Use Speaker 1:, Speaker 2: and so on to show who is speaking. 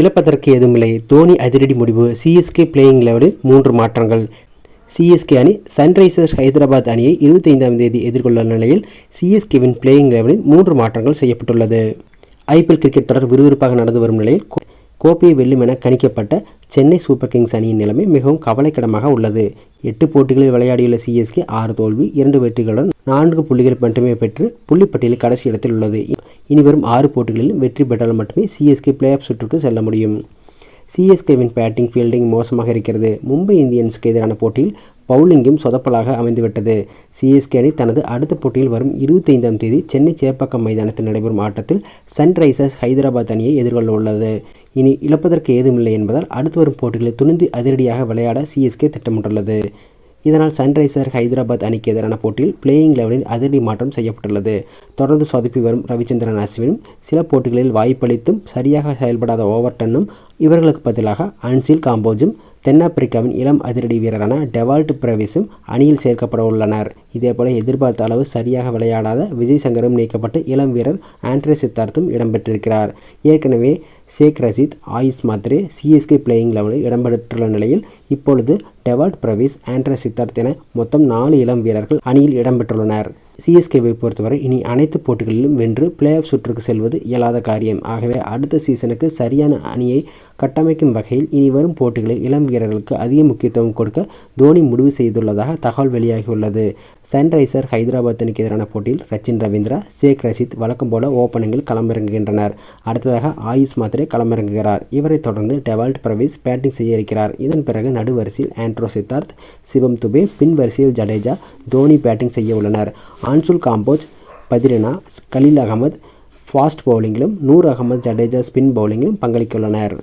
Speaker 1: இழப்பதற்கு ஏதுமில்லை. தோனி அதிரடி முடிவு. சிஎஸ்கே பிளேயிங் 11 3 மாற்றங்கள். சிஎஸ்கே அணி சன்ரைசர்ஸ் ஹைதராபாத் அணியை 25ஆம் தேதி எதிர்கொள்ள நிலையில் சிஎஸ்கேவின் பிளேயிங் 11 3 மாற்றங்கள் செய்யப்பட்டுள்ளது. ஐபிஎல் கிரிக்கெட் தொடர் விறுவிறுப்பாக நடந்து வரும் நிலையில் கோப்பையை வெல்லும் என கணிக்கப்பட்ட சென்னை சூப்பர் கிங்ஸ் அணியின் நிலைமை மிகவும் கவலைக்கிடமாக உள்ளது. 8 போட்டிகளில் விளையாடியுள்ள சிஎஸ்கே 6 தோல்வி 2 வெற்றிகளுடன் 4 புள்ளிகள் மட்டுமே பெற்று புள்ளிப்பட்டியலில் கடைசி இடத்தில் உள்ளது. இனி வரும் 6 போட்டிகளிலும் வெற்றி பெற்றால் மட்டுமே சிஎஸ்கே பிளே ஆஃப் சுற்றுக்கு செல்ல முடியும். சிஎஸ்கேவின் பேட்டிங் ஃபீல்டிங் மோசமாக இருக்கிறது. மும்பை இந்தியன்ஸுக்கு எதிரான போட்டியில் பவுலிங்கும் சொதப்பலாக அமைந்துவிட்டது. சிஎஸ்கே அணி தனது அடுத்த போட்டியில் வரும் 25ஆம் தேதி சென்னை சேப்பாக்கம் மைதானத்தில் நடைபெறும் ஆட்டத்தில் சன்ரைசர்ஸ் ஹைதராபாத் அணியை எதிர்கொள்ள உள்ளது. இனி இழப்பதற்கு ஏதுமில்லை என்பதால் அடுத்து வரும் போட்டிகளில் துணிந்து அதிரடியாக விளையாட சிஎஸ்கே திட்டமிட்டுள்ளது. இதனால் சன்ரைசர்ஸ் ஹைதராபாத் அணிக்கு எதிரான போட்டியில் பிளேயிங் 11 அதிரடி மாற்றம் செய்யப்பட்டுள்ளது. தொடர்ந்து சொதப்பி வரும் ரவிச்சந்திரன் அஸ்வினும் சில போட்டிகளில் வாய்ப்பளித்தும் சரியாக செயல்படாத ஓவர்டனும் இவர்களுக்கு பதிலாக அன்சில் காம்போஜும் தென்னாப்பிரிக்காவின் இளம் அதிரடி வீரரான டெவால்ட் பிரவிஸும் அணியில் சேர்க்கப்பட உள்ளனர். இதேபோல எதிர்பார்த்த அளவு சரியாக விளையாடாத விஜய் சங்கரும் நீக்கப்பட்டு இளம் வீரர் ஆண்ட்ரே சித்தார்த்தும் இடம்பெற்றிருக்கிறார். ஏற்கனவே ஷேக் ரஷீத், ஆயுஷ் மாத்ரே சிஎஸ்கே பிளேயிங் 11 இடம்பெற்றுள்ள நிலையில் இப்பொழுது டெவால்ட் பிரவிஸ், ஆண்ட்ரே சித்தார்த் என மொத்தம் 4 இளம் வீரர்கள் அணியில் இடம்பெற்றுள்ளனர். சிஎஸ்கேவை பொறுத்தவரை இனி அனைத்து போட்டிகளிலும் வென்று பிளே ஆஃப் சுற்றுக்கு செல்வது இயலாத காரியம். ஆகவே அடுத்த சீசனுக்கு சரியான அணியை கட்டமைக்கும் வகையில் இனி வரும் போட்டிகளில் இளம் வீரர்களுக்கு அதிக முக்கியத்துவம் கொடுக்க தோனி முடிவு செய்துள்ளதாக தகவல் வெளியாகியுள்ளது. சன்ரைசர் ஹைதராபாத் அணிக்கு எதிரான போட்டியில் ரச்சின் ரவீந்திரா, ஷேக் ரஷீத் வழக்கம் போல ஓப்பனிங்கில் களமிறங்குகின்றனர். அடுத்ததாக ஆயுஷ் மாத்ரே களமிறங்குகிறார். இவரை தொடர்ந்து டெவால்ட் பிரவிஸ் பேட்டிங் செய்ய இருக்கிறார். இதன் பிறகு நடுவரிசையில் ஆண்ட்ரே சித்தார்த், சிவம் துபே, பின் வரிசையில் ஜடேஜா, தோனி பேட்டிங் செய்ய உள்ளனர். அன்சுல் காம்போஜ், பத்ரினா, கலீல் அகமது ஃபாஸ்ட் பவுலிங்கிலும், நூர் அகமது ஜடேஜா ஸ்பின் பவுலிங்கிலும் பங்களிக்க உள்ளனர்.